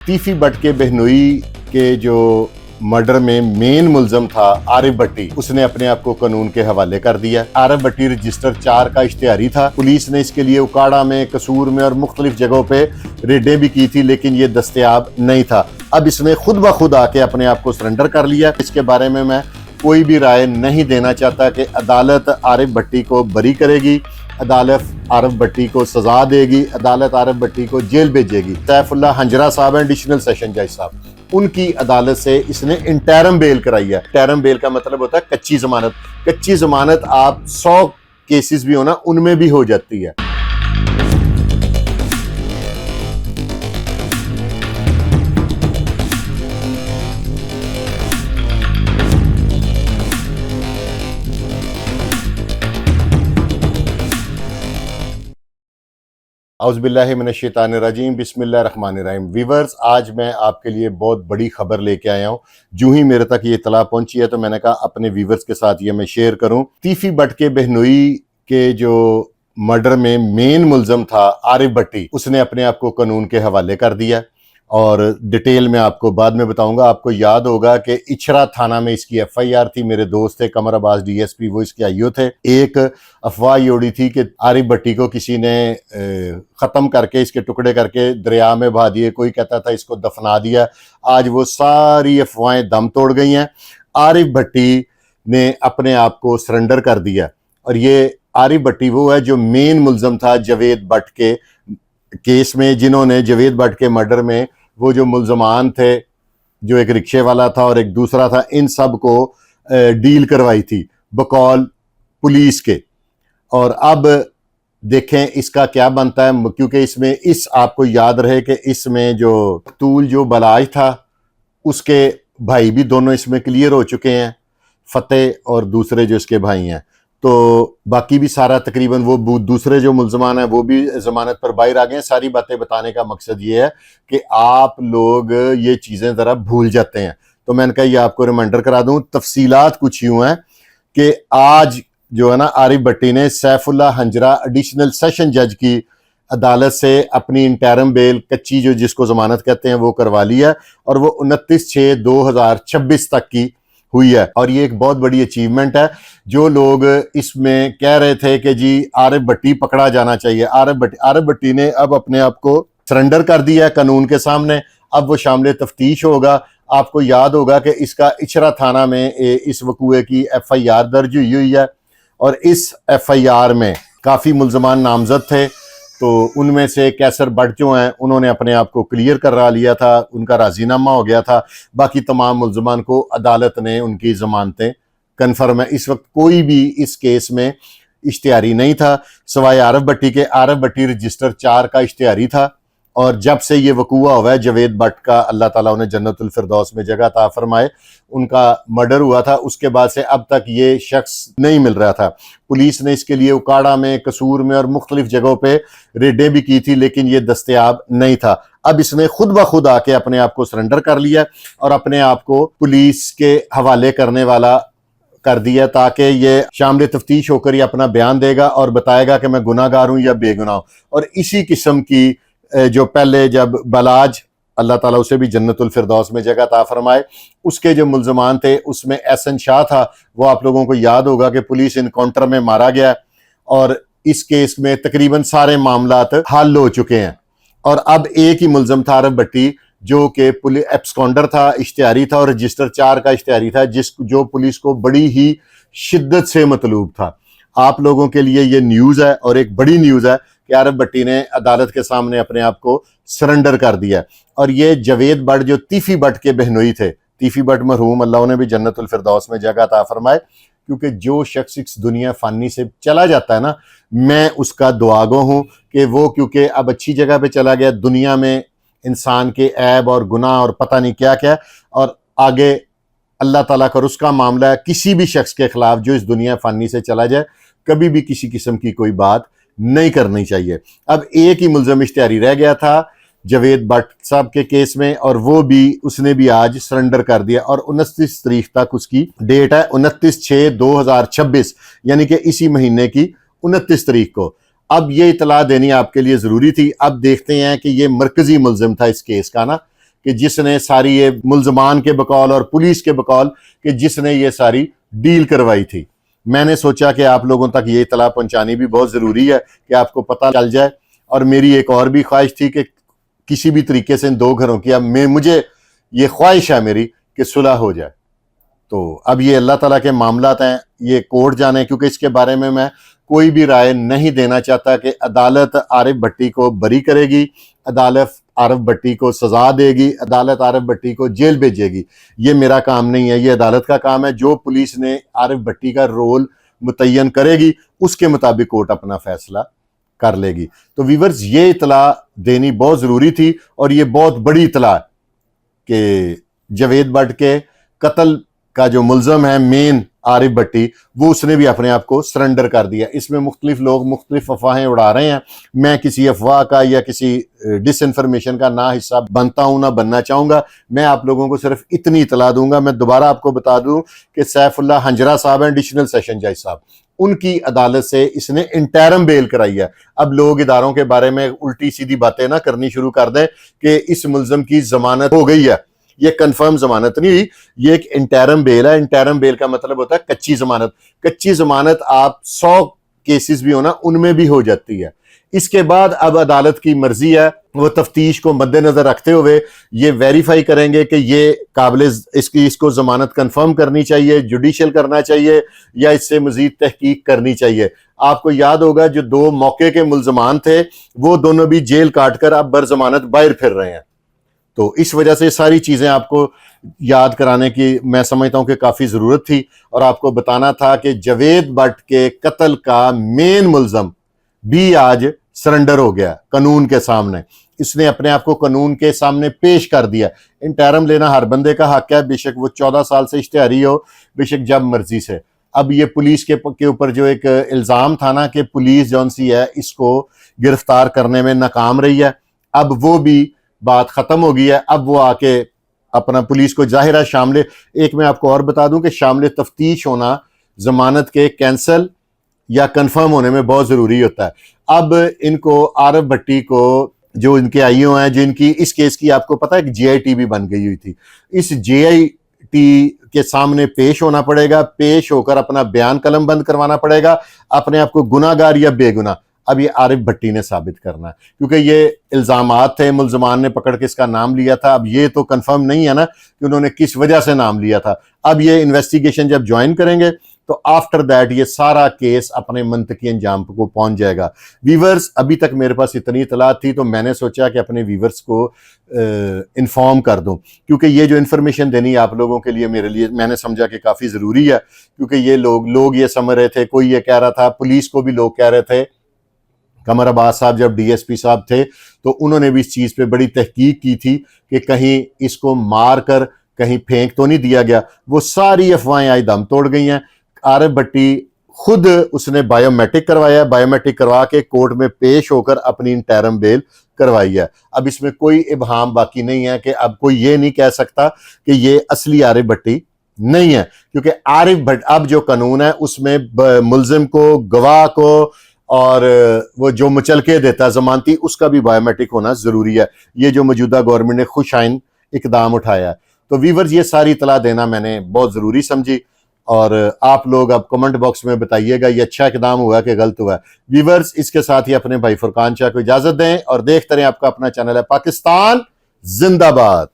तीफी but के बहनोई के जो मर्डर में मेन मुलजम था आरिफ भट्टी, उसने अपने आप को कानून के हवाले कर दिया। आरिफ भट्टी रजिस्टर 4 का इश्तिहारी था। पुलिस ने इसके लिए उकाड़ा में, कसूर में और मुख्तलिफ जगहों पे रेडें भी की थी, लेकिन ये दस्तयाब नहीं था। अब इसने खुद ब खुद आके अपने आप को सरेंडर कर लिया। इसके बारे में मैं कोई भी राय नहीं देना चाहता कि अदालत आरिफ भट्टी को बरी करेगी, अदालत आरिफ भट्टी को सजा देगी, अदालत आरिफ भट्टी को जेल भेजेगी। सैफुल्लाह हंजरा साहब एडिशनल सेशन जज साहब, उनकी अदालत से इसने इंटरम बेल कराई है। इंटरम बेल का मतलब होता है कच्ची जमानत। कच्ची जमानत आप 100 केसेस भी हो ना, उनमें भी हो जाती है। औज़ुबिल्लाहि मिनश्शैतानिर्रजीम, बिस्मिल्लाहिर्रहमानिर्रहीम। वीवर्स, आज मैं आपके लिए बहुत बड़ी खबर लेके आया हूँ। जो ही मेरे तक ये इत्तला पहुंची है तो मैंने कहा अपने वीवर्स के साथ ये मैं शेयर करूं। तीफी बट के बहनोई के जो मर्डर में मेन मुलजम था आरिफ भट्टी, उसने अपने आप को कानून के हवाले कर दिया और डिटेल में आपको बाद में बताऊंगा। आपको याद होगा कि इछरा थाना में इसकी FIR थी। मेरे दोस्त थे कमर अब्बास DSP, वो इसके आईओ थे। एक अफवाह ये उड़ी थी कि आरिफ भट्टी को किसी ने ख़त्म करके, इसके टुकड़े करके दरिया में बहा दिए। कोई कहता था इसको दफना दिया। आज वो सारी अफवाहें दम तोड़ गई हैं। आरिफ भट्टी ने अपने आप को सरेंडर कर दिया और ये आरिफ भट्टी वो है जो मेन मुलजम था जवेद भट्ट के केस में, जिन्होंने जवेद भट्ट के मर्डर में वो जो मुलजमान थे, जो एक रिक्शे वाला था और एक दूसरा था, इन सब को डील करवाई थी बकौल पुलिस के। और अब देखें इसका क्या बनता है, क्योंकि इसमें आपको याद रहे कि इसमें जो तूल जो बलाज था उसके भाई भी दोनों इसमें क्लियर हो चुके हैं, फतेह और दूसरे जो इसके भाई हैं। तो बाकी भी सारा तकरीबन वो दूसरे जो मुलजमान हैं वो भी जमानत पर बाहर आ गए हैं। सारी बातें बताने का मकसद ये है कि आप लोग ये चीज़ें ज़रा भूल जाते हैं, तो मैंने कहा ये आपको रिमाइंडर करा दूं। तफसीलात कुछ यूँ हैं कि आज जो है ना, आरिफ भट्टी ने सैफुल्लाह हंजरा एडिशनल सेशन जज की अदालत से अपनी इंटरम बेल, कच्ची जो जिसको जमानत कहते हैं, वो करवा ली है और वो 29/6/2026 तक की हुई है। और ये एक बहुत बड़ी अचीवमेंट है। जो लोग इसमें कह रहे थे कि जी आरिफ भट्टी पकड़ा जाना चाहिए, आरिफ भट्टी ने अब अपने आप को सरेंडर कर दिया है कानून के सामने। अब वो शामिल तफ्तीश होगा। आपको याद होगा कि इसका इछरा थाना में इस वकूए की FIR दर्ज हुई है और इस FIR में काफ़ी मुलजमान नामजद थे। तो उनमें से कैसर भट्ट जो हैं उन्होंने अपने आप को क्लियर करा लिया था, उनका राजीनामा हो गया था। बाकी तमाम मुलजमान को अदालत ने उनकी जमानतें कन्फर्म है। इस वक्त कोई भी इस केस में इश्तिहारी नहीं था सवाए आरिफ भट्टी के। आरिफ भट्टी रजिस्टर 4 का इश्तिहारी था और जब से ये वकूआ हुआ है जवेद भट्ट का, अल्लाह ताला उन्हें जन्नतुल फिरदौस में जगह अता फरमाए, उनका मर्डर हुआ था, उसके बाद से अब तक ये शख्स नहीं मिल रहा था। पुलिस ने इसके लिए उकाड़ा में, कसूर में और मुख्तलिफ जगहों पे रेडें भी की थी, लेकिन ये दस्तयाब नहीं था। अब इसने खुद ब खुद आके अपने आप को सरेंडर कर लिया और अपने आप को पुलिस के हवाले करने वाला कर दिया, ताकि ये शामिल तफ्तीश होकर ये अपना बयान देगा और बताएगा कि मैं गुनाहगार हूँ या बेगुनाह हूँ। और इसी किस्म की जो पहले जब बलाज, अल्लाह ताला उसे भी जन्नतुल फिरदौस में जगह अता फरमाए, उसके जो मुलजमान थे उसमें एहसन शाह था। वो आप लोगों को याद होगा कि पुलिस इनकाउंटर में मारा गया और इस केस में तकरीबन सारे मामलात हल हो चुके हैं। और अब एक ही मुलजम था आरिफ भट्टी, जो कि एब्सकॉन्डर था, इश्तिहारी था और रजिस्टर 4 का इश्तिहारी था, जो पुलिस को बड़ी ही शिद्दत से मतलूब था। आप लोगों के लिए ये न्यूज़ है और एक बड़ी न्यूज़ है कि आरिफ भट्टी ने अदालत के सामने अपने आप को सरेंडर कर दिया। और ये जवेद भट्ट जो तीफी बट के बहनोई थे, तीफी बट मरहूम, अल्लाह उन्हें भी जन्नतुल फिरदौस में जगह अता फरमाए, क्योंकि जो शख्स इस दुनिया फ़ानी से चला जाता है ना, मैं उसका दुआगो हूँ कि वो, क्योंकि अब अच्छी जगह पे चला गया। दुनिया में इंसान के ऐब और गुनाह और पता नहीं क्या क्या, और आगे अल्लाह ताला का उसका मामला है। किसी भी शख्स के खिलाफ जो इस दुनिया फ़ानी से चला जाए, कभी भी किसी किस्म की कोई बात नहीं करनी चाहिए। अब एक ही मुलजम इश्तिहारी रह गया था जवेद भट्ट साहब के केस में, और वो भी, उसने भी आज सरेंडर कर दिया और 29 तारीख तक उसकी डेट है, 29/6/2026, यानी कि इसी महीने की 29 तारीख को। अब ये इतला देनी आपके लिए ज़रूरी थी। अब देखते हैं कि ये मरकज़ी मुलजिम था इस केस का ना, कि जिसने सारी ये मुल्जमान के बकौल और पुलिस के बकौल कि जिसने ये सारी डील करवाई थी। मैंने सोचा कि आप लोगों तक ये इतला पहुंचानी भी बहुत ज़रूरी है कि आपको पता चल जाए। और मेरी एक और भी ख्वाहिश थी कि किसी भी तरीके से इन दो घरों की अब मुझे ये ख्वाहिश है मेरी कि सुलह हो जाए। तो अब ये अल्लाह ताला के मामलात हैं, ये कोर्ट जाने, क्योंकि इसके बारे में मैं कोई भी राय नहीं देना चाहता कि अदालत आरिफ भट्टी को बरी करेगी, अदालत आरिफ भट्टी को सजा देगी, अदालत आरिफ भट्टी को जेल भेजेगी। ये मेरा काम नहीं है, ये अदालत का काम है। जो पुलिस ने आरिफ भट्टी का रोल मुतय्यन करेगी उसके मुताबिक कोर्ट अपना फैसला कर लेगी। तो व्यूअर्स, ये इतला देनी बहुत ज़रूरी थी और ये बहुत बड़ी इतला है कि जावेद भट्ट के कत्ल का जो मुल्ज़म है मेन आरिफ भट्टी, वो उसने भी अपने आप को सरेंडर कर दिया। इसमें मुख्तलिफ लोग मुख्तलिफ अफवाहें उड़ा रहे हैं। मैं किसी अफवाह का या किसी डिसइंफॉर्मेशन का ना हिस्सा बनता हूं ना बनना चाहूँगा। मैं आप लोगों को सिर्फ इतनी इतला दूंगा। मैं दोबारा आपको बता दूं कि सैफुल्ला हंजरा साहब हैं एडिशनल सेशन जज साहब, उनकी अदालत से इसने इंटरम बेल कराई है। अब लोग इदारों के बारे में उल्टी सीधी बातें ना करनी शुरू कर दें कि इस मुल्ज़म की जमानत हो गई है। ये कंफर्म जमानत नहीं हुई, ये एक इंटरम बेल है। इंटरम बेल का मतलब होता है कच्ची जमानत। कच्ची जमानत आप 100 केसेस भी हो ना, उनमें भी हो जाती है। इसके बाद अब अदालत की मर्जी है, वो तफ्तीश को मद्देनजर रखते हुए ये वेरीफाई करेंगे कि ये काबिल इसको जमानत कंफर्म करनी चाहिए, जुडिशियल करना चाहिए या इससे मजीद तहकीक करनी चाहिए। आपको याद होगा जो 2 मौके के मुल्जमान थे वो दोनों भी जेल काटकर अब बरजमानत बाहर फिर रहे हैं। तो इस वजह से सारी चीजें आपको याद कराने की मैं समझता हूं कि काफी जरूरत थी और आपको बताना था कि जावेद भट्ट के कत्ल का मेन मुल्जम भी आज सरेंडर हो गया कानून के सामने। इसने अपने आप को कानून के सामने पेश कर दिया। इंटरम लेना हर बंदे का हक है, बेशक वो 14 साल से इश्तिहारी हो, बेशक जब मर्जी से। अब ये पुलिस के ऊपर जो एक इल्जाम था ना कि पुलिस जौन सी है इसको गिरफ्तार करने में नाकाम रही है, अब वो भी बात खत्म हो गई है। अब वो आके अपना पुलिस को जाहिर है शामिल, एक मैं आपको और बता दूं कि शामिल तफ्तीश होना जमानत के कैंसल या कंफर्म होने में बहुत जरूरी होता है। अब इनको आरिफ भट्टी को जो इनके आईओ हैं, जो इनकी इस केस की आपको पता है कि JIT भी बन गई हुई थी, इस JIT के सामने पेश होना पड़ेगा, पेश होकर अपना बयान कलमबंद करवाना पड़ेगा, अपने आप को गुनाहगार या बेगुनाह अब ये आरिफ भट्टी ने साबित करना है, क्योंकि ये इल्जामात थे, मुल्जमान ने पकड़ के इसका नाम लिया था। अब ये तो कंफर्म नहीं है ना कि उन्होंने किस वजह से नाम लिया था। अब ये इन्वेस्टिगेशन जब ज्वाइन करेंगे तो आफ्टर दैट ये सारा केस अपने मंतकी अंजाम को पहुंच जाएगा। वीवर्स, अभी तक मेरे पास इतनी इतला थी तो मैंने सोचा कि अपने वीवर्स को इन्फॉर्म कर दूं, क्योंकि ये जो इन्फॉर्मेशन देनी आप लोगों के लिए मेरे लिए मैंने समझा कि काफ़ी ज़रूरी है। क्योंकि ये लोग ये समझ रहे थे, कोई ये कह रहा था, पुलिस को भी लोग कह रहे थे, कमर अब्बास साहब जब DSP साहब थे तो उन्होंने भी इस चीज़ पे बड़ी तहकीक की थी कि कहीं इसको मार कर कहीं फेंक तो नहीं दिया गया। वो सारी अफवाहें आज दम तोड़ गई हैं। आरिफ भट्टी खुद उसने बायोमेट्रिक करवाया, बायोमेट्रिक करवा के कोर्ट में पेश होकर अपनी इंटरम बेल करवाई है। अब इसमें कोई इबहाम बाकी नहीं है कि अब कोई ये नहीं कह सकता कि ये असली आरिफ भट्टी नहीं है, क्योंकि आरिफ भट्ट अब जो कानून है उसमें मुल्जिम को, गवाह को और वो जो मुचलके देता है जमानती, उसका भी बायोमेट्रिक होना जरूरी है। ये जो मौजूदा गवर्नमेंट ने खुशाइन इकदाम उठाया है। तो वीवर्स, ये सारी इतला देना मैंने बहुत जरूरी समझी और आप लोग अब कमेंट बॉक्स में बताइएगा ये अच्छा इकदाम हुआ कि गलत हुआ। वीवर्स, इसके साथ ही अपने भाई फुरकान शाह को इजाजत दें और देखते रहें आपका अपना चैनल है पाकिस्तान जिंदाबाद।